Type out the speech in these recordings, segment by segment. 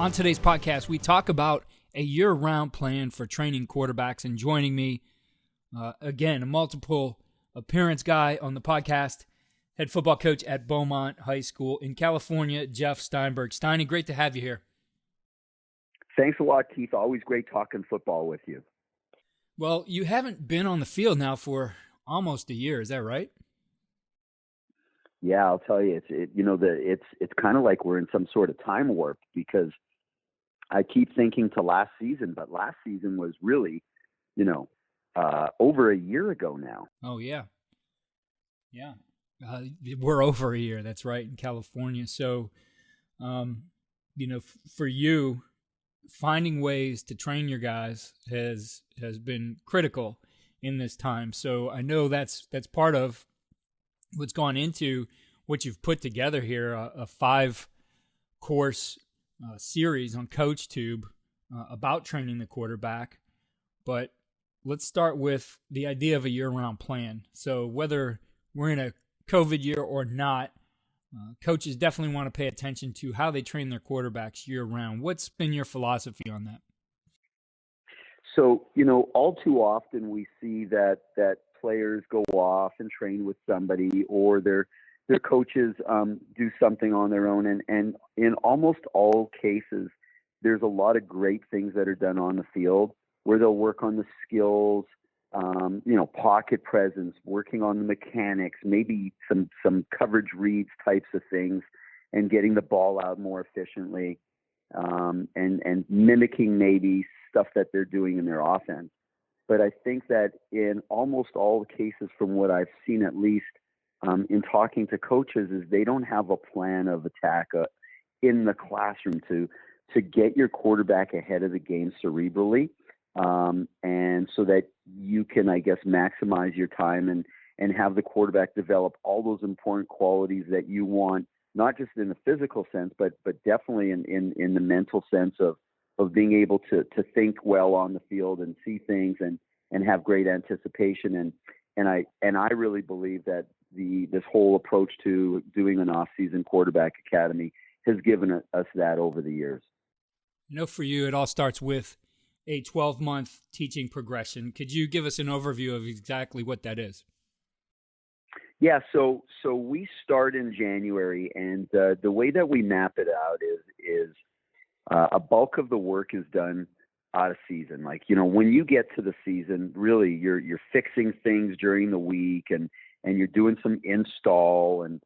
On today's podcast, we talk about a year-round plan for training quarterbacks, and joining me, again, a multiple appearance guy on the podcast, head football coach at Beaumont High School in California, Jeff Steinberg. Steiny, great to have you here. Thanks a lot, Keith. Always great talking football with you. Well, you haven't been on the field now for almost a year. Is that right? Yeah, I'll tell you, it's kind of like we're in some sort of time warp, because I keep thinking to last season, but last season was really, over a year ago now. Oh, yeah. Yeah. We're over a year. That's right, in California. So, for you, finding ways to train your guys has been critical in this time. So I know that's part of what's gone into what you've put together here, a 5-course series on CoachTube about training the quarterback. But let's start with the idea of a year-round plan. So whether we're in a COVID year or not, coaches definitely want to pay attention to how they train their quarterbacks year-round. What's been your philosophy on that? So, all too often we see that players go off and train with somebody, or their coaches do something on their own. And in almost all cases, there's a lot of great things that are done on the field where they'll work on the skills, pocket presence, working on the mechanics, maybe some coverage reads types of things, and getting the ball out more efficiently, and mimicking maybe stuff that they're doing in their offense. But I think that in almost all the cases, from what I've seen at least, in talking to coaches, is they don't have a plan of attack in the classroom to get your quarterback ahead of the game cerebrally, and so that you can, I guess, maximize your time and have the quarterback develop all those important qualities that you want, not just in the physical sense, but definitely in the mental sense of being able to think well on the field and see things and have great anticipation. And I really believe that this whole approach to doing an off-season quarterback academy has given us that over the years. For you, it all starts with a 12-month teaching progression. Could you give us an overview of exactly what that is? Yeah, so we start in January, and the way that we map it out is a bulk of the work is done out of season. Like, when you get to the season, really you're fixing things during the week, and you're doing some install, and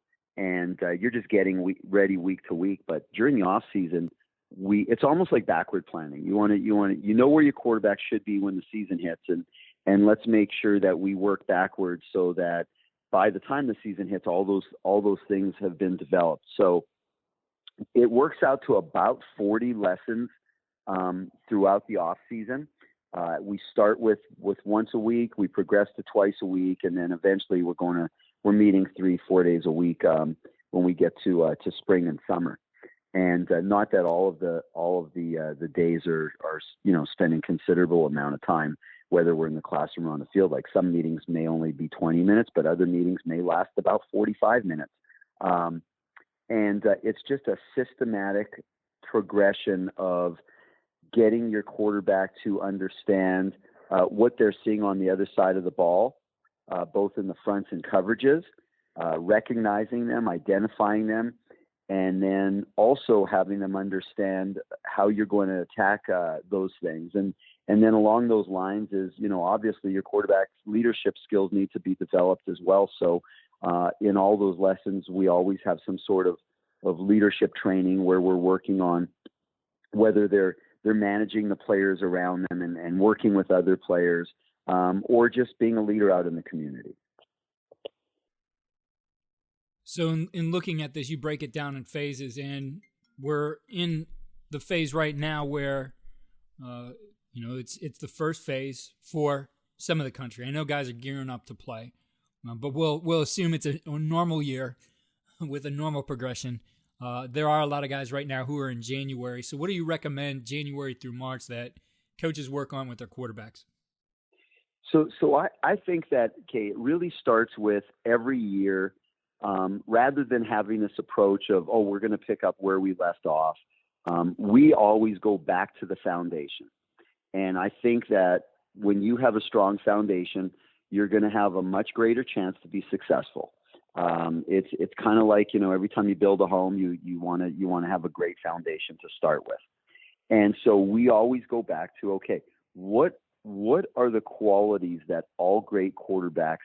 you're just getting ready week to week. But during the off season, it's almost like backward planning. You want to where your quarterback should be when the season hits, and let's make sure that we work backwards so that by the time the season hits, all those things have been developed. So it works out to about 40 lessons throughout the off season. We start with once a week, we progress to twice a week, and then eventually we're meeting 3-4 days a week when we get to spring and summer. And not that all of the days are spending considerable amount of time, whether we're in the classroom or on the field. Like, some meetings may only be 20 minutes, but other meetings may last about 45 minutes. And it's just a systematic progression of getting your quarterback to understand what they're seeing on the other side of the ball, both in the fronts and coverages, recognizing them, identifying them, and then also having them understand how you're going to attack those things. And then along those lines is, obviously your quarterback's leadership skills need to be developed as well. So in all those lessons, we always have some sort of leadership training where we're working on whether they're managing the players around them and working with other players, or just being a leader out in the community. So in looking at this, you break it down in phases, and we're in the phase right now where, it's the first phase for some of the country. I know guys are gearing up to play, but we'll assume it's a normal year with a normal progression. There are a lot of guys right now who are in January. So what do you recommend January through March that coaches work on with their quarterbacks? So I think that, it really starts with every year, rather than having this approach of, we're going to pick up where we left off. We always go back to the foundation. And I think that when you have a strong foundation, you're going to have a much greater chance to be successful. It's kind of like, every time you build a home, you want to have a great foundation to start with. And so we always go back to, okay, what are the qualities that all great quarterbacks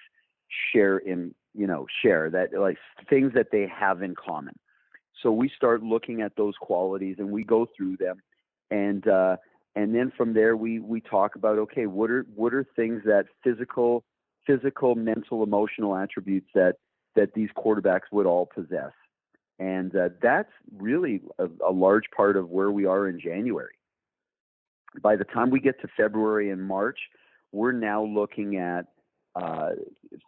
share that, like, things that they have in common. So we start looking at those qualities and we go through them, and then from there we talk about, okay, what are things that physical, mental, emotional attributes that these quarterbacks would all possess. And that's really a large part of where we are in January. By the time we get to February and March, we're now looking at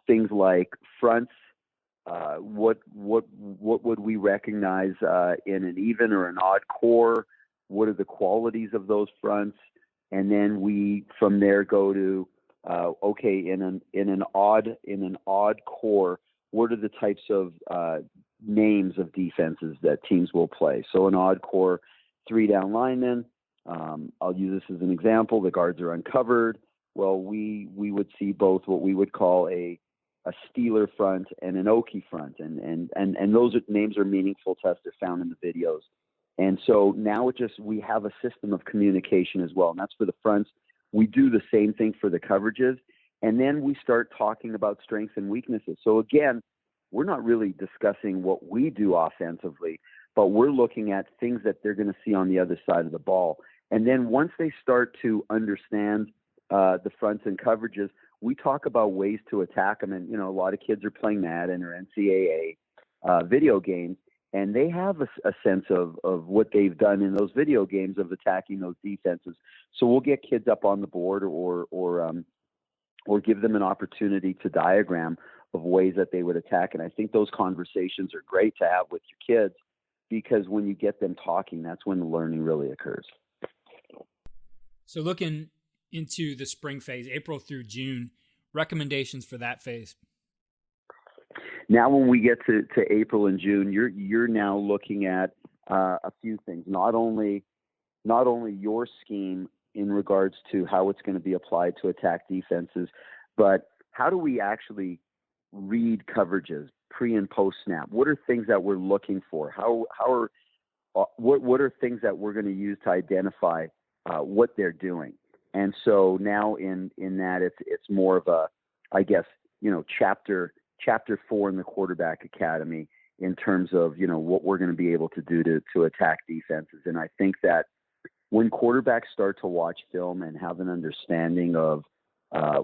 things like fronts. What would we recognize in an even or an odd core? What are the qualities of those fronts? And then we from there go to okay, in an odd core, what are the types of names of defenses that teams will play? So an odd core, 3 down linemen. I'll use this as an example. The guards are uncovered. Well, we would see both what we would call a Steeler front and an Okie front, and those names are meaningful to us. They're found in the videos. And so now we have a system of communication as well, and that's for the fronts. We do the same thing for the coverages, and then we start talking about strengths and weaknesses. So again, we're not really discussing what we do offensively, but we're looking at things that they're going to see on the other side of the ball. And then once they start to understand the fronts and coverages, we talk about ways to attack them. And, a lot of kids are playing Madden or NCAA video games, and they have a sense of what they've done in those video games of attacking those defenses. So we'll get kids up on the board or give them an opportunity to diagram of ways that they would attack. And I think those conversations are great to have with your kids, because when you get them talking, that's when the learning really occurs. So looking into the spring phase, April through June, recommendations for that phase? Now, when we get to April and June, you're now looking at a few things. Not only your scheme in regards to how it's going to be applied to attack defenses, but how do we actually read coverages pre and post snap? What are things that we're looking for? What are things that we're going to use to identify what they're doing? And so now in that it's more of a, I guess, chapter 4 in the quarterback academy in terms of, what we're going to be able to do to attack defenses. And I think that when quarterbacks start to watch film and have an understanding of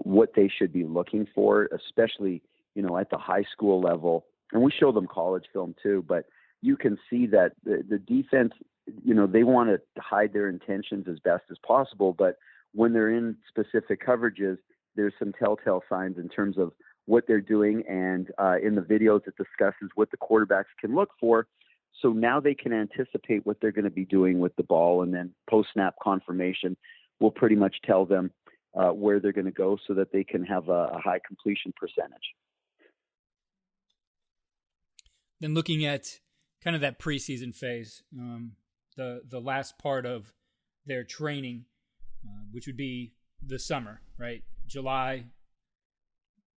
what they should be looking for, especially, at the high school level, and we show them college film too, but you can see that the defense, they want to hide their intentions as best as possible, but when they're in specific coverages, there's some telltale signs in terms of what they're doing. And in the videos, it discusses what the quarterbacks can look for. So now they can anticipate what they're going to be doing with the ball. And then post-snap confirmation will pretty much tell them where they're going to go so that they can have a high completion percentage. Then looking at kind of that preseason phase, the last part of their training, which would be the summer, right? July,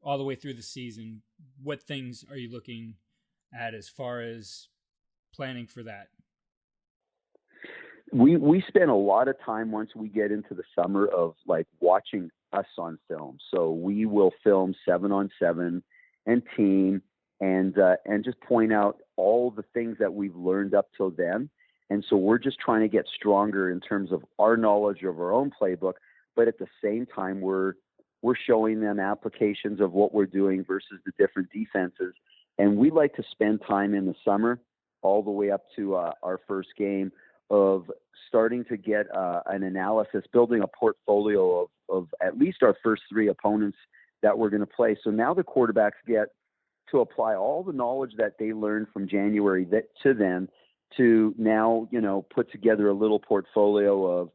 all the way through the season. What things are you looking at as far as planning for that? We spend a lot of time once we get into the summer of like watching us on film. So we will film 7-on-7 and team and just point out all the things that we've learned up till then. And so we're just trying to get stronger in terms of our knowledge of our own playbook, but at the same time, we're showing them applications of what we're doing versus the different defenses. And we like to spend time in the summer all the way up to our first game of starting to get an analysis, building a portfolio of at least our first 3 opponents that we're going to play. So now the quarterbacks get to apply all the knowledge that they learned from January to then to now, put together a little portfolio of,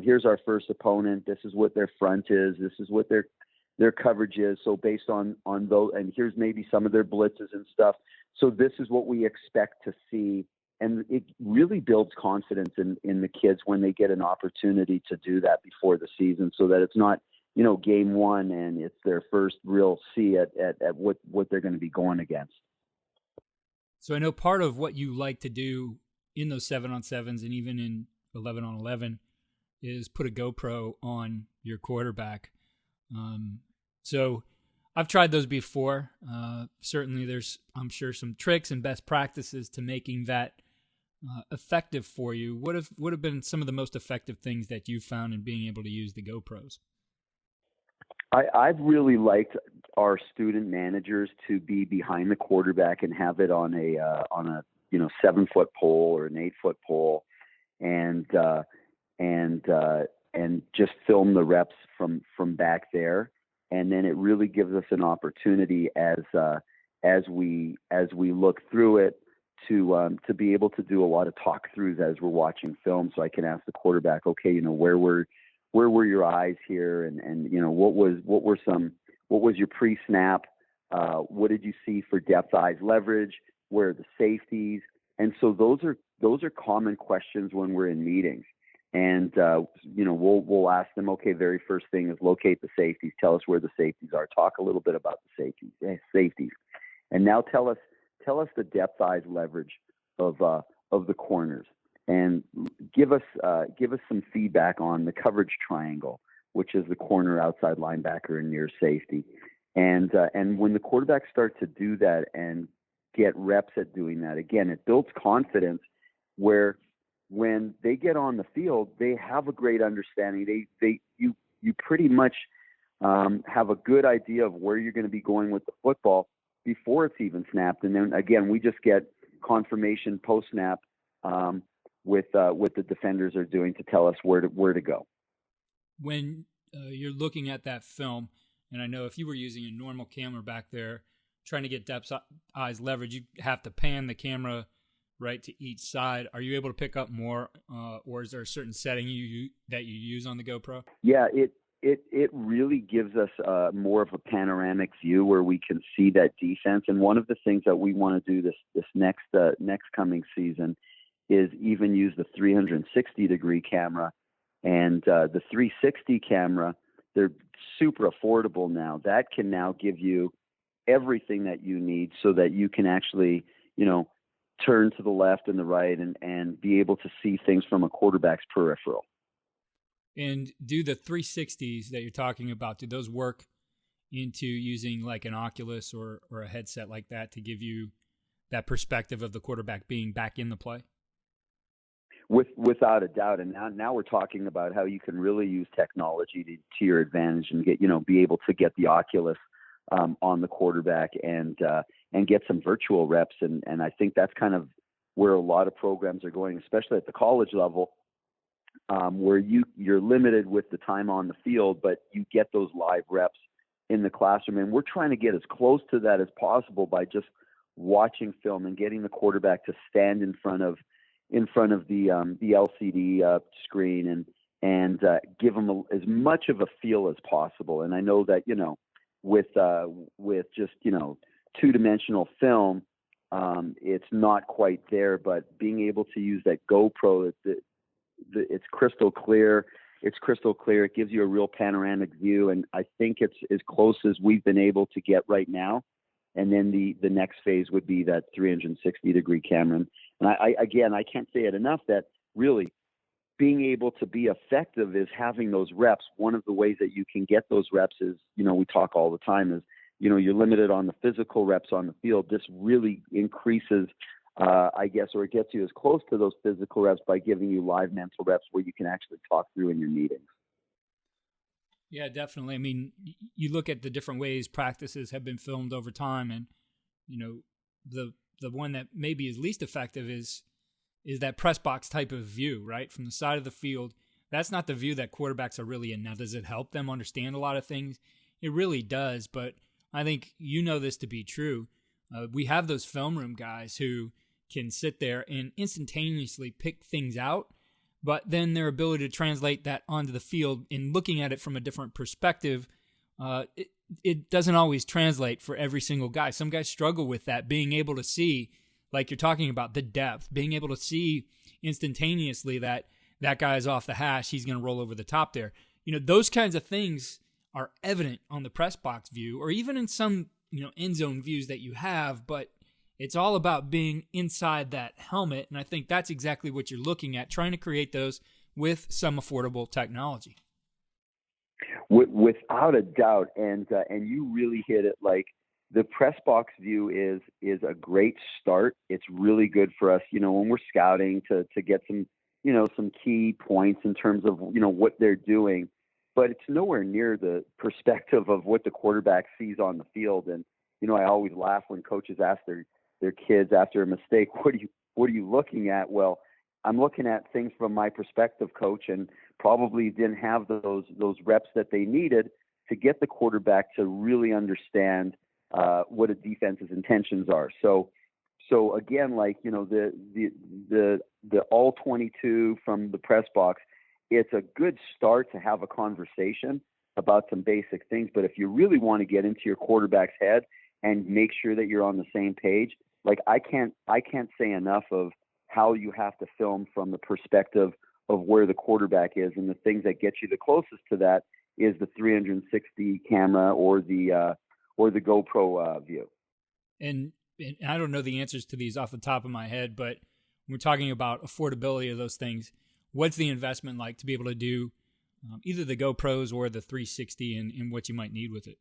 here's our first opponent. This is what their front is. This is what their coverage is. So based on those, and here's maybe some of their blitzes and stuff. So this is what we expect to see and it really builds confidence in the kids when they get an opportunity to do that before the season, so that it's not, game one and it's their first real see at what they're going to be going against. So I know part of what you like to do in those 7-on-7s and even in 11-on-11 is put a GoPro on your quarterback. So I've tried those before. Certainly there's, I'm sure, some tricks and best practices to making that effective for you. What have been some of the most effective things that you've found in being able to use the GoPros? I've really liked our student managers to be behind the quarterback and have it on a 7-foot pole or an 8-foot pole, and just film the reps from back there. And then it really gives us an opportunity as we look through it to be able to do a lot of talk throughs as we're watching film. So I can ask the quarterback, okay, where were your eyes here, and what was your pre-snap? What did you see for depth eyes leverage? Where are the safeties? And so those are common questions when we're in meetings. And we'll ask them, okay, very first thing is locate the safeties. Tell us where the safeties are. Talk a little bit about the safeties. And now tell us the depth eyes leverage of the corners. And give us some feedback on the coverage triangle, which is the corner, outside linebacker, and near safety. And when the quarterbacks start to do that and get reps at doing that, again, it builds confidence where when they get on the field, they have a great understanding. You pretty much have a good idea of where you're going to be going with the football before it's even snapped. And then again, we just get confirmation post snap with what the defenders are doing to tell us where to go. When you're looking at that film, and I know if you were using a normal camera back there trying to get depth eyes leverage, you have to pan the camera right to each side. Are you able to pick up more, or is there a certain setting that you use on the GoPro? Yeah, it really gives us more of a panoramic view where we can see that defense. And one of the things that we want to do this next coming season is even use the 360-degree camera and the 360 camera. They're super affordable now. That can now give you everything that you need so that you can actually, turn to the left and the right and be able to see things from a quarterback's peripheral. And do the 360s that you're talking about, do those work into using like an Oculus or a headset like that to give you that perspective of the quarterback being back in the play? Without a doubt. And now we're talking about how you can really use technology to your advantage and be able to get the Oculus on the quarterback and get some virtual reps. And I think that's kind of where a lot of programs are going, especially at the college level, where you're limited with the time on the field, but you get those live reps in the classroom. And we're trying to get as close to that as possible by just watching film and getting the quarterback to stand in front of the LCD screen and give them as much of a feel as possible. And I know that with just two-dimensional film, it's not quite there. But being able to use that GoPro, it's crystal clear. It gives you a real panoramic view, and I think it's as close as we've been able to get right now. And then the next phase would be that 360-degree camera. And I can't say it enough that really being able to be effective is having those reps. One of the ways that you can get those reps is, we talk all the time is, you're limited on the physical reps on the field. This really increases, or it gets you as close to those physical reps by giving you live mental reps where you can actually talk through in your meetings. Yeah, definitely. I mean, you look at the different ways practices have been filmed over time, and the one that maybe is least effective is that press box type of view, right? From the side of the field. That's not the view that quarterbacks are really in. Now, does it help them understand a lot of things? It really does, but I think this to be true. We have those film room guys who can sit there and instantaneously pick things out, but then their ability to translate that onto the field and looking at it from a different perspective, it doesn't always translate for every single guy. Some guys struggle with that, being able to see like you're talking about, the depth, being able to see instantaneously that that guy's off the hash, he's going to roll over the top there. Those kinds of things are evident on the press box view, or even in some, end zone views that you have, but it's all about being inside that helmet. And I think that's exactly what you're looking at, trying to create those with some affordable technology. Without a doubt. And you really hit it. Like, the press box view is a great start. It's really good for us, when we're scouting to get some, some key points in terms of, what they're doing, but it's nowhere near the perspective of what the quarterback sees on the field. And, I always laugh when coaches ask their kids after a mistake, what are you looking at? Well, I'm looking at things from my perspective, coach, and probably didn't have those reps that they needed to get the quarterback to really understand what a defense's intentions are. So again, like, the all 22 from the press box, it's a good start to have a conversation about some basic things. But if you really want to get into your quarterback's head and make sure that you're on the same page, like, I can't say enough of how you have to film from the perspective of where the quarterback is. And the things that get you the closest to that is the 360 camera or the GoPro view. And I don't know the answers to these off the top of my head, but when we're talking about affordability of those things, what's the investment like to be able to do either the GoPros or the 360 and what you might need with it?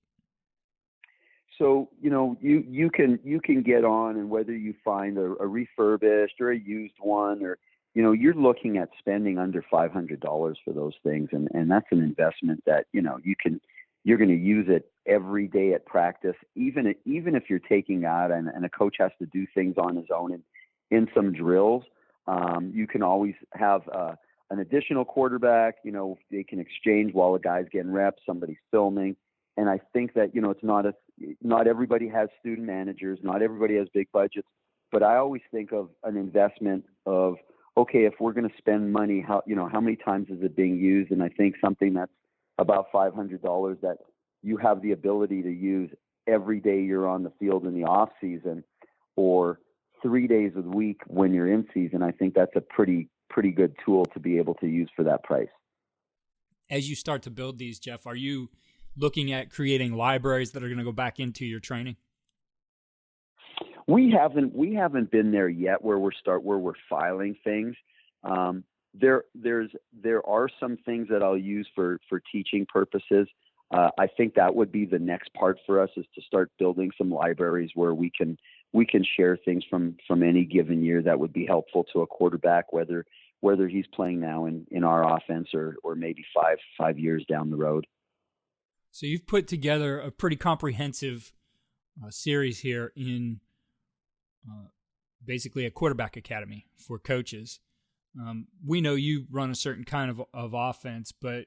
So, you can get on, and whether you find a refurbished or a used one, or, you're looking at spending under $500 for those things. And that's an investment that, you're going to use it every day at practice, even if you're taking out and a coach has to do things on his own in some drills. You can always have an additional quarterback. They can exchange while a guy's getting reps, somebody's filming. And I think that, it's not everybody has student managers, not everybody has big budgets, but I always think of an investment of, okay, if we're going to spend money, how many times is it being used? And I think something that's about $500 that you have the ability to use every day you're on the field in the off season, or 3 days a week when you're in season, I think that's a pretty good tool to be able to use for that price. As you start to build these, Jeff, are you looking at creating libraries that are going to go back into your training? We haven't been there yet where we're filing things. There are some things that I'll use for teaching purposes. I think that would be the next part for us, is to start building some libraries where we can share things from any given year that would be helpful to a quarterback, whether he's playing now in our offense or maybe five years down the road. So you've put together a pretty comprehensive series here in basically a quarterback academy for coaches. We know you run a certain kind of offense, but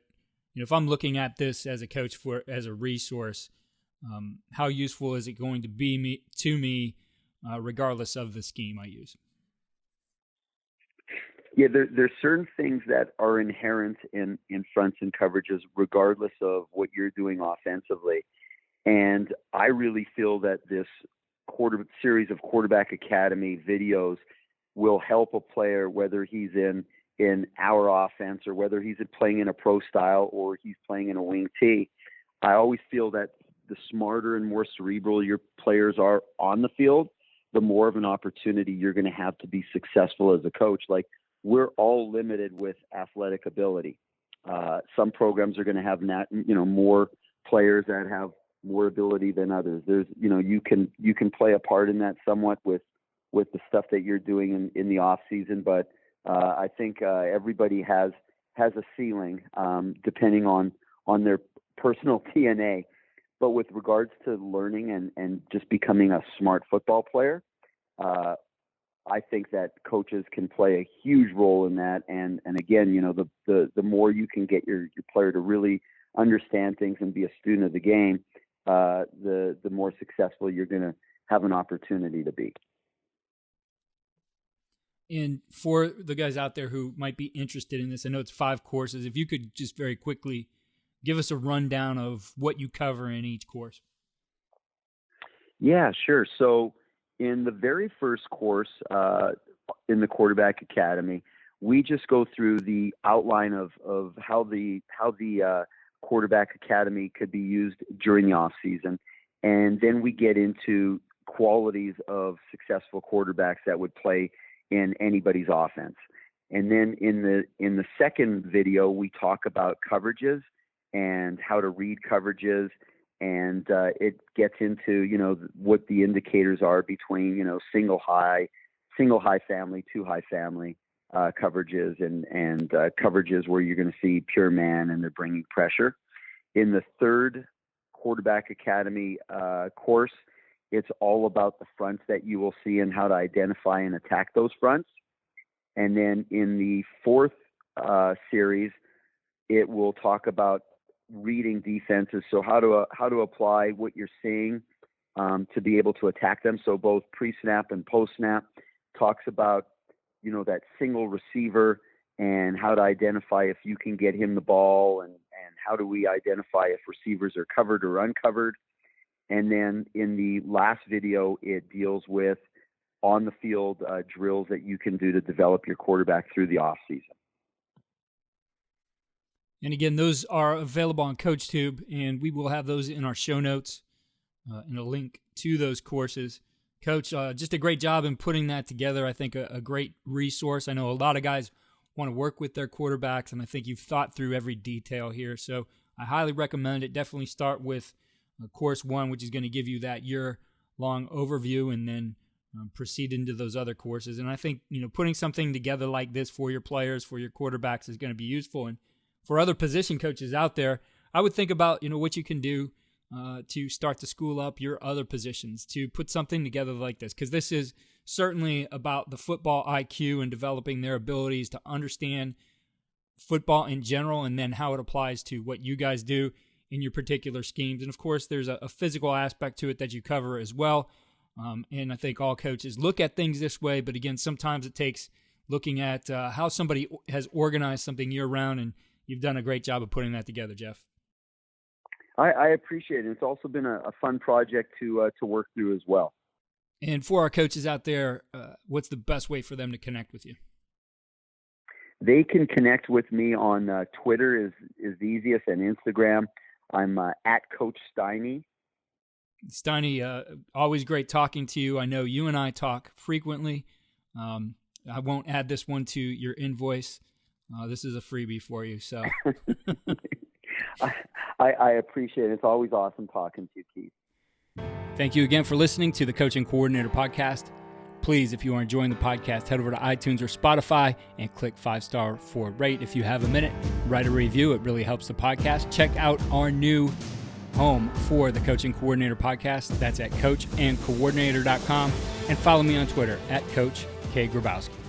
if I'm looking at this as a coach as a resource, how useful is it going to be to me, regardless of the scheme I use? Yeah, there's certain things that are inherent in fronts and coverages, regardless of what you're doing offensively. And I really feel that this series of quarterback academy videos will help a player, whether he's in our offense or whether he's playing in a pro style or he's playing in a wing T. I always feel that the smarter and more cerebral your players are on the field, the more of an opportunity you're going to have to be successful as a coach. Like, we're all limited with athletic ability. Some programs are going to have more players that have more ability than others. There's, you can play a part in that somewhat with the stuff that you're doing in the off season. But I think everybody has a ceiling, depending on their personal DNA. But with regards to learning and just becoming a smart football player, I think that coaches can play a huge role in that. And again, the more you can get your player to really understand things and be a student of the game, the more successful you're going to have an opportunity to be. And for the guys out there who might be interested in this, I know it's 5 courses. If you could just very quickly give us a rundown of what you cover in each course. Yeah, sure. So in the very first course in the Quarterback Academy, we just go through the outline of how the Quarterback Academy could be used during the off season, and then we get into qualities of successful quarterbacks that would play in anybody's offense. And then in the second video, we talk about coverages and how to read coverages, and it gets into, you know, what the indicators are between, you know, single high family, two high family coverages, and coverages where you're going to see pure man and they're bringing pressure. In the third Quarterback Academy course, it's all about the fronts that you will see and how to identify and attack those fronts. And then in the fourth series, it will talk about reading defenses. So how to apply what you're seeing to be able to attack them. So both pre-snap and post-snap. Talks about, you know, that single receiver and how to identify if you can get him the ball, and how do we identify if receivers are covered or uncovered. And then in the last video, it deals with on the field drills that you can do to develop your quarterback through the off season. And again, those are available on CoachTube, and we will have those in our show notes and a link to those courses. Coach, just a great job in putting that together. I think a great resource. I know a lot of guys want to work with their quarterbacks, and I think you've thought through every detail here. So I highly recommend it. Definitely start with course 1, which is going to give you that year-long overview, and then proceed into those other courses. And I think, you know, putting something together like this for your players, for your quarterbacks, is going to be useful. And for other position coaches out there, I would think about, you know, what you can do to start to school up your other positions, to put something together like this, because this is certainly about the football IQ and developing their abilities to understand football in general, and then how it applies to what you guys do in your particular schemes. And of course, there's a physical aspect to it that you cover as well. And I think all coaches look at things this way, but again, sometimes it takes looking at how somebody has organized something year-round, and you've done a great job of putting that together, Jeff. I appreciate it. It's also been a fun project to work through as well. And for our coaches out there, what's the best way for them to connect with you? They can connect with me on Twitter is the easiest, and Instagram. I'm at Coach Steiny. Steiny, always great talking to you. I know you and I talk frequently. I won't add this one to your invoice. This is a freebie for you. So I appreciate it. It's always awesome talking to you, Keith. Thank you again for listening to the Coaching Coordinator Podcast. Please, if you are enjoying the podcast, head over to iTunes or Spotify and click 5-star for rate. If you have a minute, write a review. It really helps the podcast. Check out our new home for the Coaching Coordinator Podcast. That's at coachandcoordinator.com. And follow me on Twitter at Coach K. Grabowski.